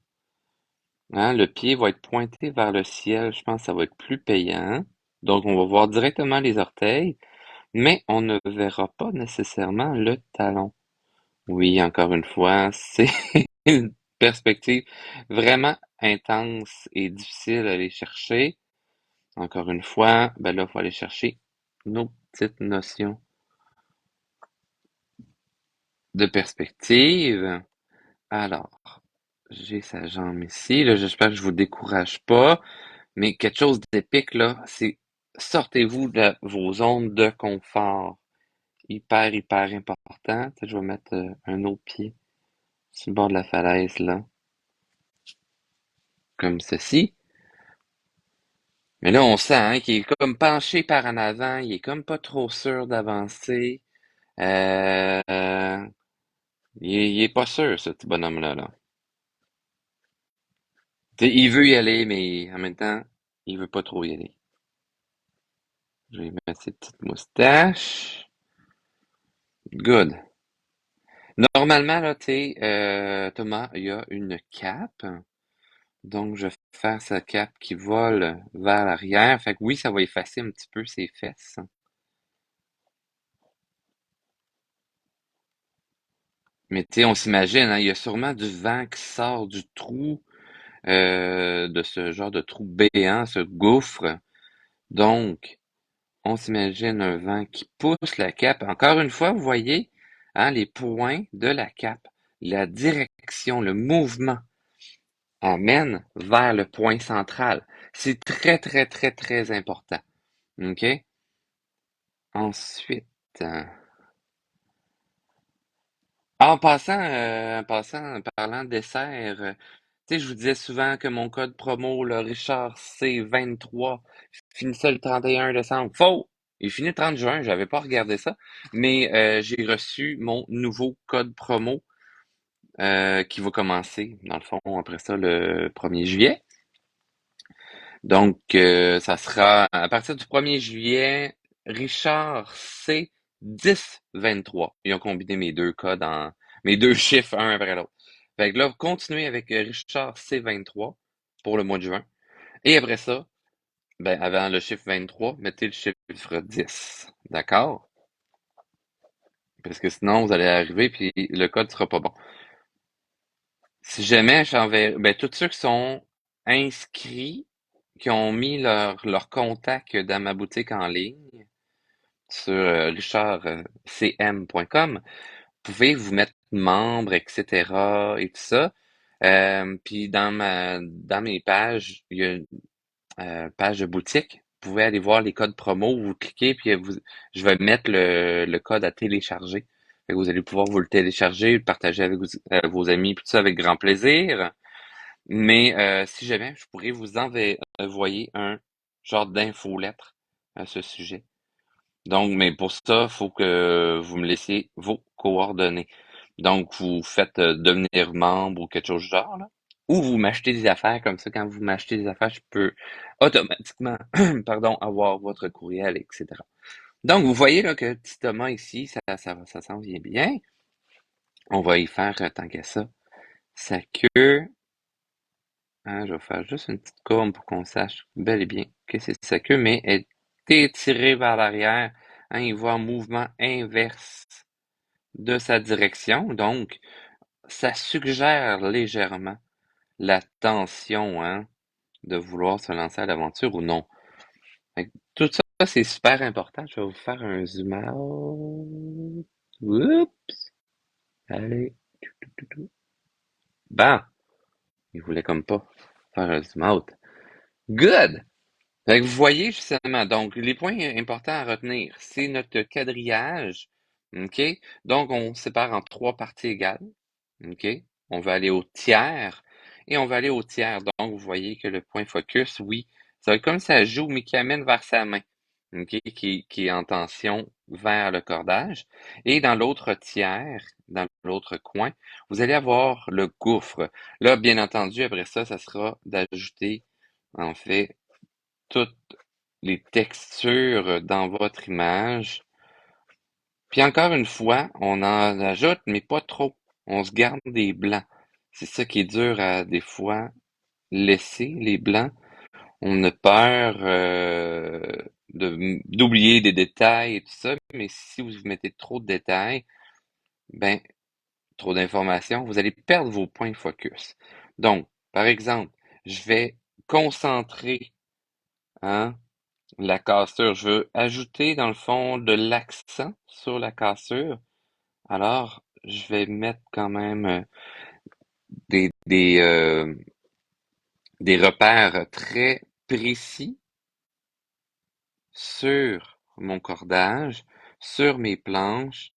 Hein, le pied va être pointé vers le ciel. Je pense que ça va être plus payant. Donc, on va voir directement les orteils, mais on ne verra pas nécessairement le talon. Oui, encore une fois, c'est une perspective vraiment intense et difficile à aller chercher. Encore une fois, ben là, il faut aller chercher nos petites notions de perspective. Alors, j'ai sa jambe ici. Là, j'espère que je vous décourage pas. Mais quelque chose d'épique, là, c'est sortez-vous de vos zones de confort. Hyper, hyper important. Tu sais, je vais mettre un autre pied sur le bord de la falaise, là, comme ceci. Mais là, on sent hein, qu'il est comme penché par en avant. Il est comme pas trop sûr d'avancer. Euh, euh, il est pas sûr, ce petit bonhomme-là, là. Tu sais, il veut y aller, mais en même temps, il veut pas trop y aller. Je vais mettre ses petites moustaches. Good. Normalement, là, tu sais, Thomas, il y a une cape. Donc, je faire sa cape qui vole vers l'arrière. Fait que oui, ça va effacer un petit peu ses fesses. Mais tu sais, on s'imagine, hein, il y a sûrement du vent qui sort du trou, de ce genre de trou béant, ce gouffre. Donc, on s'imagine un vent qui pousse la cape. Encore une fois, vous voyez, hein, les points de la cape, la direction, le mouvement amène vers le point central. C'est très, très, très, très important. OK? Ensuite, en parlant dessert, tu sais, je vous disais souvent que mon code promo, le Richard C23, finissait le 31 décembre. Faux! Il finit le 30 juin, j'avais pas regardé ça, mais j'ai reçu mon nouveau code promo qui va commencer, dans le fond, après ça, le 1er juillet. Donc, ça sera à partir du 1er juillet, Richard C 1023. Ils ont combiné mes deux codes en mes deux chiffres un après l'autre. Fait que là, continuez avec Richard C 23 pour le mois de juin. Et après ça, ben, avant le chiffre 23, mettez le chiffre 10. D'accord? Parce que sinon, vous allez arriver puis le code sera pas bon. Si jamais j'enverrai, ben, tous ceux qui sont inscrits, qui ont mis leur contact dans ma boutique en ligne sur richardcm.com, vous pouvez vous mettre membre, etc. et tout ça. Puis dans mes pages, il y a une page de boutique. Vous pouvez aller voir les codes promo, vous cliquez, puis je vais mettre le code à télécharger. Fait que vous allez pouvoir vous le télécharger, le partager avec vos amis, puis tout ça avec grand plaisir. Mais si jamais, je pourrais vous envoyer un genre d'infolettre à ce sujet. Donc, mais pour ça, il faut que vous me laissiez vos coordonnées. Donc, vous faites devenir membre ou quelque chose du genre, là. Ou vous m'achetez des affaires comme ça. Quand vous m'achetez des affaires, je peux automatiquement, pardon, avoir votre courriel, etc. Donc, vous voyez là que petit Thomas ici, ça s'en vient bien. On va y faire tant qu'à ça. Sa queue. Hein, je vais faire juste une petite courbe pour qu'on sache bel et bien que c'est sa queue, mais elle est étirée vers l'arrière. Hein, il va en mouvement inverse de sa direction. Donc, ça suggère légèrement la tension, hein, de vouloir se lancer à l'aventure ou non. Fait que tout ça, c'est super important. Je vais vous faire un zoom out. Oups! Allez. Bon, il voulait comme pas faire un zoom out. Good! Fait que vous voyez justement, donc les points importants à retenir, c'est notre quadrillage, OK? Donc on sépare en trois parties égales, OK? On va aller au tiers et on va aller au tiers. Donc vous voyez que le point focus, oui, ça va être comme ça joue, mais qui amène vers sa main, OK? Qui est en tension vers le cordage. Et dans l'autre tiers, dans l'autre coin, vous allez avoir le gouffre. Là, bien entendu, après ça, ça sera d'ajouter, en fait, toutes les textures dans votre image. Puis encore une fois, on en ajoute, mais pas trop. On se garde des blancs. C'est ça qui est dur à des fois laisser les blancs. On a peur d'oublier des détails et tout ça, mais si vous mettez trop de détails, ben trop d'informations, vous allez perdre vos points de focus. Donc, par exemple, je vais concentrer, hein, la cassure, je veux ajouter dans le fond de l'accent sur la cassure. Alors, je vais mettre quand même des, des, euh, des repères très précis sur mon cordage, sur mes planches.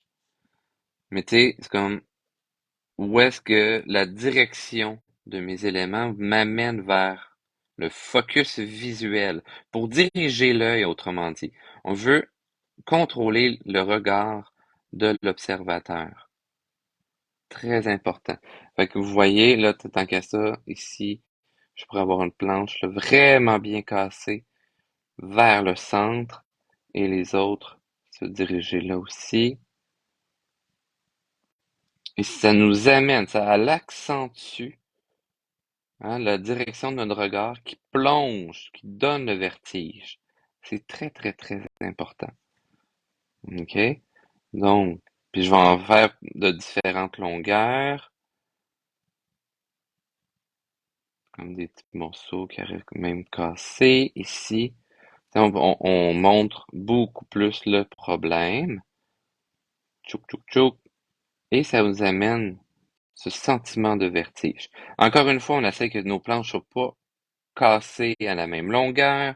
Mais tu sais, c'est comme où est-ce que la direction de mes éléments m'amène vers le focus visuel pour diriger l'œil, autrement dit. On veut contrôler le regard de l'observateur. Très important. Fait que vous voyez, là, tant qu'à ça, ici, je pourrais avoir une planche là, vraiment bien cassée vers le centre et les autres se diriger là aussi. Et ça nous amène, ça l'accentue hein, la direction de notre regard qui plonge, qui donne le vertige. C'est très, très, très important. OK? Donc, puis je vais en faire de différentes longueurs, comme des petits morceaux qui arrivent même cassés ici. On montre beaucoup plus le problème. Tchouk, tchouk, tchouk. Et ça vous amène ce sentiment de vertige. Encore une fois, on essaie que nos planches ne soient pas cassées à la même longueur.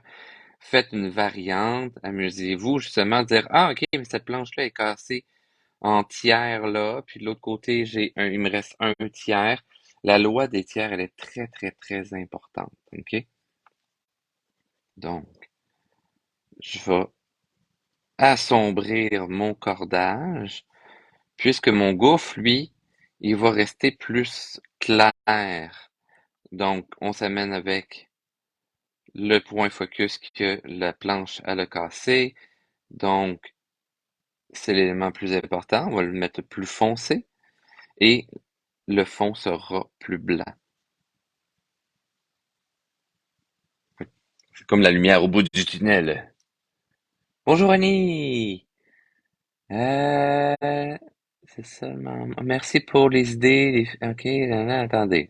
Faites une variante, amusez-vous justement, dire, ah, ok, mais cette planche-là est cassée en tiers là, puis de l'autre côté, il me reste un tiers. La loi des tiers, elle est très, très, très importante, ok? Donc, je vais assombrir mon cordage, puisque mon gouffre, lui, il va rester plus clair. Donc, on s'amène avec le point focus que la planche elle a cassé. Donc, c'est l'élément plus important. On va le mettre plus foncé et le fond sera plus blanc. C'est comme la lumière au bout du tunnel. Bonjour Annie! Euh, c'est seulement... Merci pour les idées. Ok, attendez.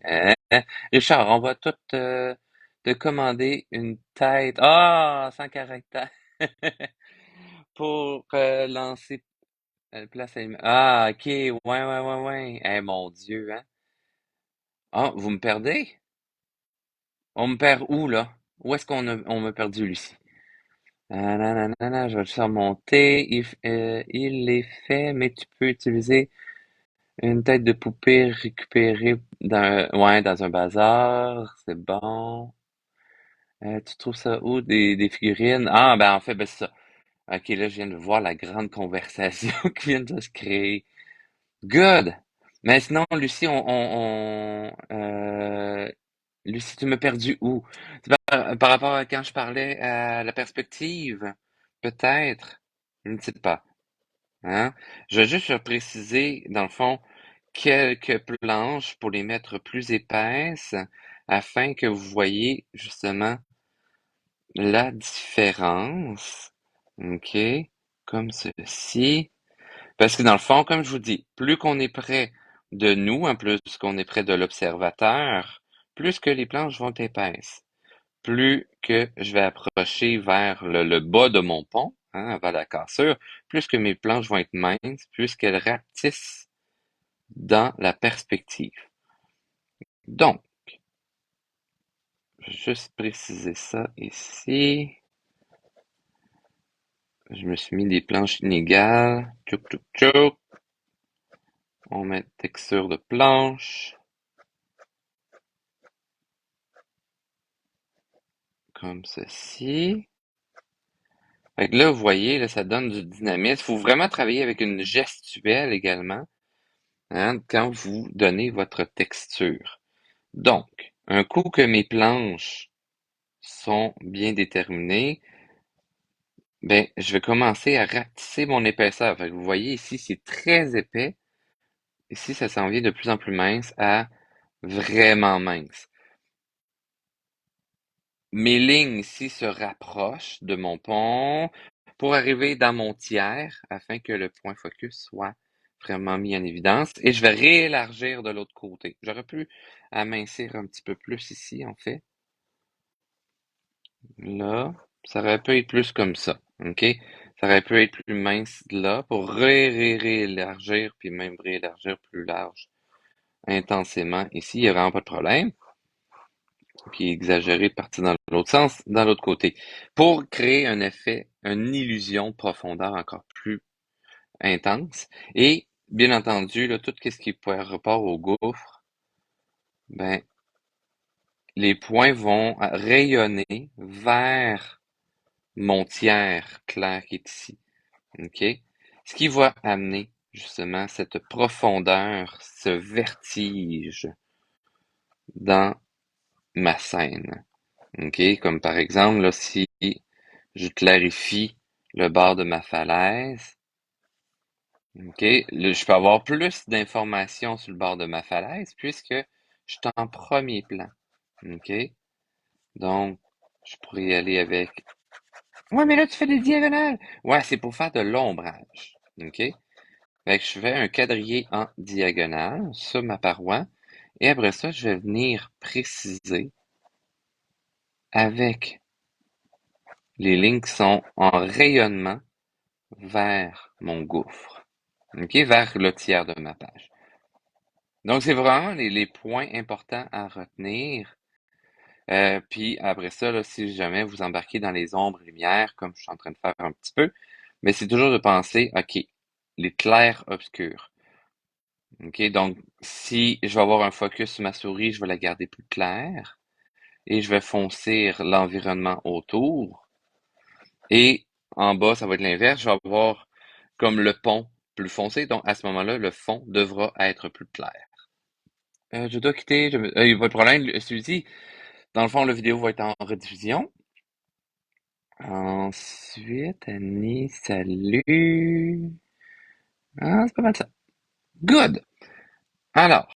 Richard, on va tout te commander une tête. Ah, sans caractère. Pour lancer place à... Ah, ok, ouais. Eh, mon Dieu, hein? Ah, vous me perdez? On me perd où, là? Où est-ce on m'a perdu, Lucie? Nanana, je vais juste remonter. Il est fait, mais tu peux utiliser une tête de poupée récupérée ouais, dans un bazar. C'est bon. Tu trouves ça où? Des figurines? Ah, ben en fait, ben c'est ça. Ok, là, je viens de voir la grande conversation qui vient de se créer. Good! Mais sinon, Lucie, Lucie, tu m'as perdu où? C'est par rapport à quand je parlais à la perspective? Peut-être. Je ne sais pas. Hein? Je vais juste préciser, dans le fond, quelques planches pour les mettre plus épaisses afin que vous voyez justement la différence. OK? Comme ceci. Parce que dans le fond, comme je vous dis, plus qu'on est près de nous, hein, plus qu'on est près de l'observateur, plus que les planches vont être épaisses. Plus que je vais approcher vers le bas de mon pont, hein, vers la cassure, plus que mes planches vont être minces, plus qu'elles rapetissent dans la perspective. Donc, je vais juste préciser ça ici. Je me suis mis des planches inégales. Tchouk, tchouk, tchouk. On met texture de planche. Comme ceci. Fait que là, vous voyez, là, ça donne du dynamisme. Il faut vraiment travailler avec une gestuelle également, hein, quand vous donnez votre texture. Donc, un coup que mes planches sont bien déterminées, ben, je vais commencer à rapetisser mon épaisseur. Fait que vous voyez ici, c'est très épais. Ici, ça s'en vient de plus en plus mince à vraiment mince. Mes lignes ici se rapprochent de mon pont pour arriver dans mon tiers afin que le point focus soit vraiment mis en évidence. Et je vais réélargir de l'autre côté. J'aurais pu amincir un petit peu plus ici, en fait. Là, ça aurait pu être plus comme ça. OK? Ça aurait pu être plus mince là pour réélargir, puis même réélargir plus large intensément. Ici, il n'y a vraiment pas de problème. Puis exagérer de partir dans l'autre sens, dans l'autre côté, pour créer un effet, une illusion de profondeur encore plus intense. Et bien entendu, là, tout ce qui est par rapport au gouffre, ben, les points vont rayonner vers mon tiers clair qui est ici. OK? Ce qui va amener justement cette profondeur, ce vertige dans ma scène. OK? Comme par exemple, là, si je clarifie le bord de ma falaise, OK? Là, je peux avoir plus d'informations sur le bord de ma falaise puisque je suis en premier plan. OK? Donc, je pourrais y aller avec... Ouais, mais là, tu fais des diagonales! Ouais, c'est pour faire de l'ombrage. OK? Fait que je fais un quadrillé en diagonale sur ma paroi. Et après ça, je vais venir préciser avec les lignes qui sont en rayonnement vers mon gouffre. OK? Vers le tiers de ma page. Donc, c'est vraiment les points importants à retenir. Puis après ça, là, si jamais vous embarquez dans les ombres et lumières, comme je suis en train de faire un petit peu, mais c'est toujours de penser, OK, les clairs obscurs. OK? Donc, si je vais avoir un focus sur ma souris, je vais la garder plus claire et je vais foncir l'environnement autour. Et en bas, ça va être l'inverse. Je vais avoir comme le pont plus foncé. Donc, à ce moment-là, le fond devra être plus clair. Je dois quitter. Il y a pas de problème, Suzy. Dans le fond, la vidéo va être en rediffusion. Ensuite, Annie, salut. Ah, c'est pas mal ça. Good. Alors,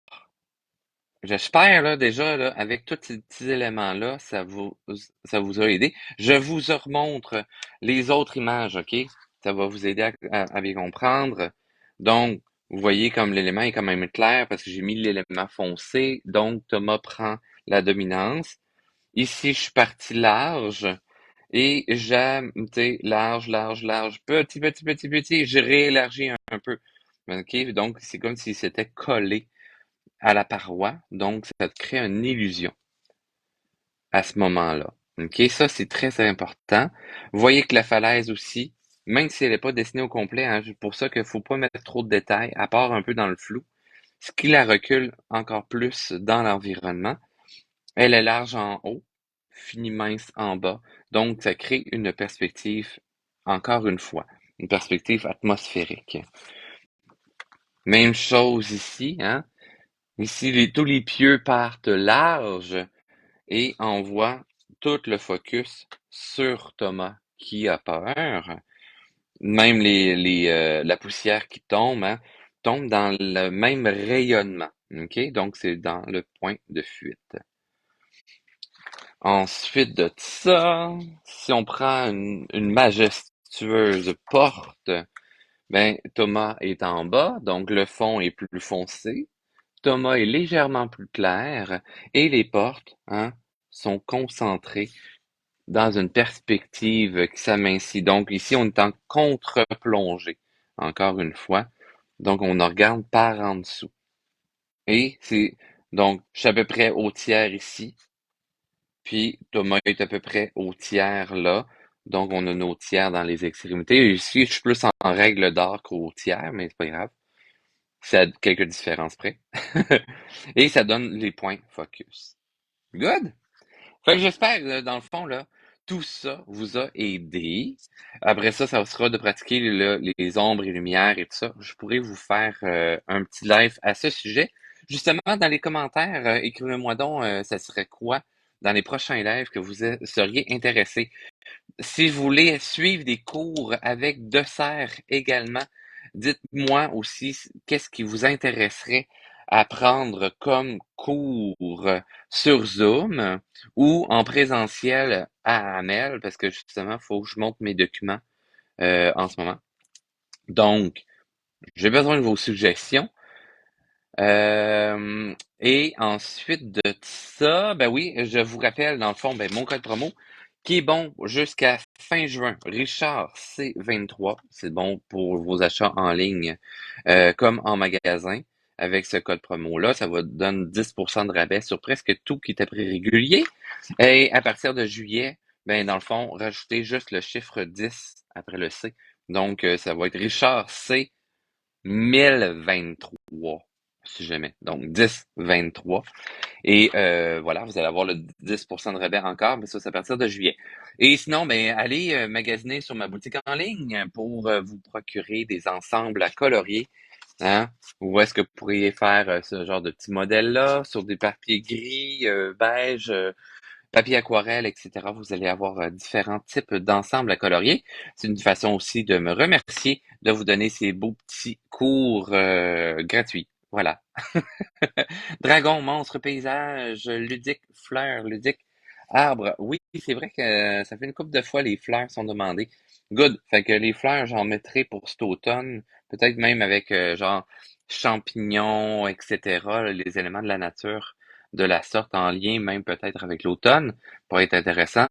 j'espère là déjà là, avec tous ces petits éléments-là, ça vous a aidé. Je vous remontre les autres images, OK? Ça va vous aider à bien comprendre. Donc, vous voyez comme l'élément est quand même clair parce que j'ai mis l'élément foncé. Donc, Thomas prend la dominance. Ici, je suis parti large. Et j'aime, tu sais, large, large, large, petit, petit, petit, petit, j'ai réélargi un peu. OK? Donc, c'est comme s'il s'était collé à la paroi. Donc, ça te crée une illusion à ce moment-là. OK? Ça, c'est très important. Vous voyez que la falaise aussi, même si elle n'est pas dessinée au complet, hein, c'est pour ça qu'il ne faut pas mettre trop de détails, à part un peu dans le flou, ce qui la recule encore plus dans l'environnement. Elle est large en haut, finie mince en bas. Donc, ça crée une perspective, encore une fois, une perspective atmosphérique. Même chose ici, hein? Ici, tous les pieux partent large et envoient tout le focus sur Thomas qui a peur. Même la poussière qui tombe, hein, tombe dans le même rayonnement. OK? Donc, c'est dans le point de fuite. Ensuite de ça, si on prend une majestueuse porte, ben Thomas est en bas, donc le fond est plus foncé. Thomas est légèrement plus clair et les portes, hein, sont concentrées dans une perspective qui s'amincit. Donc ici, on est en contre-plongée, encore une fois. Donc on en regarde par en dessous. Et c'est donc je suis à peu près au tiers ici. Puis Thomas est à peu près au tiers là. Donc, on a nos tiers dans les extrémités. Ici, je suis plus en règle d'or qu'au tiers, mais c'est pas grave. C'est à quelques différences près. Et ça donne les points focus. Good? Fait que j'espère, dans le fond, là, tout ça vous a aidé. Après ça, ça sera de pratiquer les ombres et lumières et tout ça. Je pourrais vous faire un petit live à ce sujet. Justement, dans les commentaires, écrivez-moi donc, ça serait quoi dans les prochains lives que vous seriez intéressé. Si vous voulez suivre des cours avec Dessert également, dites-moi aussi qu'est-ce qui vous intéresserait à prendre comme cours sur Zoom ou en présentiel à Amel, parce que justement, il faut que je monte mes documents en ce moment. Donc, j'ai besoin de vos suggestions. Et ensuite de ça, ben oui, je vous rappelle, dans le fond, ben, mon code promo qui est bon jusqu'à fin juin. Richard C23, c'est bon pour vos achats en ligne comme en magasin. Avec ce code promo-là, ça vous donne 10% de rabais sur presque tout qui est à prix régulier. Et à partir de juillet, ben dans le fond, rajoutez juste le chiffre 10 après le C. Donc, ça va être Richard C 1023, si jamais. Donc, 1023. Et voilà, vous allez avoir le 10% de rabais encore, mais ça, c'est à partir de juillet. Et sinon, ben, allez magasiner sur ma boutique en ligne pour vous procurer des ensembles à colorier. Hein? Où est-ce que vous pourriez faire ce genre de petits modèles-là sur des papiers gris, beige, papier aquarelle, etc. Vous allez avoir différents types d'ensembles à colorier. C'est une façon aussi de me remercier de vous donner ces beaux petits cours gratuits. Voilà. voilà. Dragon, monstre, paysage, ludique, fleurs, ludique, arbre. Oui, c'est vrai que ça fait une couple de fois les fleurs sont demandées. Good. Fait que les fleurs, j'en mettrai pour cet automne. Peut-être même avec genre champignons, etc. là, les éléments de la nature de la sorte en lien même peut-être avec l'automne pourrait être intéressant.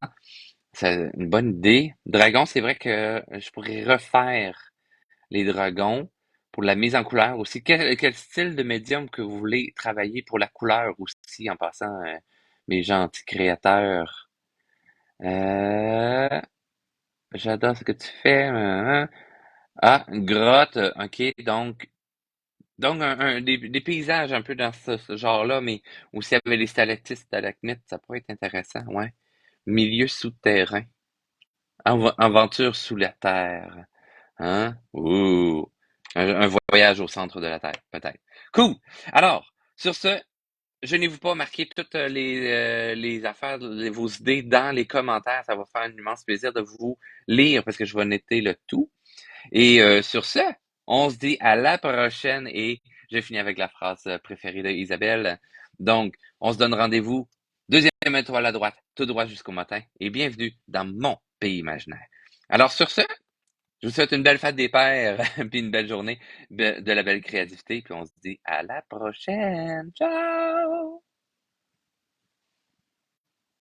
C'est une bonne idée. Dragon, c'est vrai que je pourrais refaire les dragons pour la mise en couleur aussi. Quel style de médium que vous voulez travailler pour la couleur aussi, en passant, mes gentils créateurs? Euh, J'adore ce que tu fais. Ah, une grotte. OK. Donc des paysages un peu dans ce genre-là, mais aussi avec les stalactites, stalagmites, ça pourrait être intéressant. Ouais. Milieu souterrain. Aventure sous la terre. Hein? Ouh! Un voyage au centre de la Terre, peut-être. Cool! Alors, sur ce, gênez-vous pas, marquez toutes les affaires, vos idées dans les commentaires. Ça va faire un immense plaisir de vous lire parce que je vais noter le tout. Et sur ce, on se dit à la prochaine et je finis avec la phrase préférée de Isabelle. Donc, on se donne rendez-vous, deuxième étoile à droite, tout droit jusqu'au matin et bienvenue dans mon pays imaginaire. Alors sur ce, je vous souhaite une belle fête des pères, puis une belle journée, de la belle créativité, puis on se dit à la prochaine. Ciao!